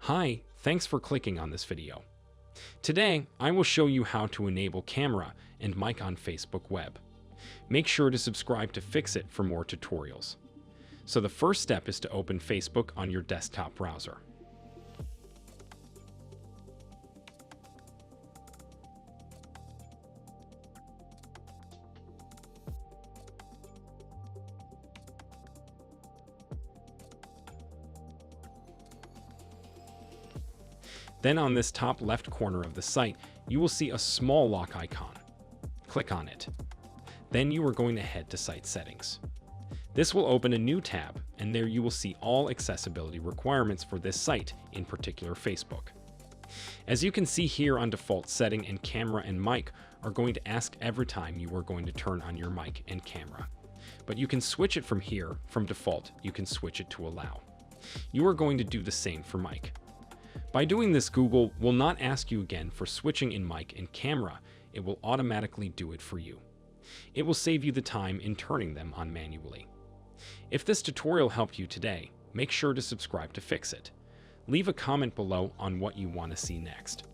Hi, thanks for clicking on this video. Today, I will show you how to enable camera and mic on Facebook Web. Make sure to subscribe to Fix-It for more tutorials. So the first step is to open Facebook on your desktop browser. Then on this top left corner of the site, you will see a small lock icon. Click on it. Then you are going to head to Site Settings. This will open a new tab, and there you will see all accessibility requirements for this site, in particular Facebook. As you can see here, on default setting and camera and mic are going to ask every time you are going to turn on your mic and camera. But you can switch it from here. From default, you can switch it to allow. You are going to do the same for mic. By doing this, Google will not ask you again for switching in mic and camera. It will automatically do it for you. It will save you the time in turning them on manually. If this tutorial helped you today, make sure to subscribe to Fix-It. Leave a comment below on what you want to see next.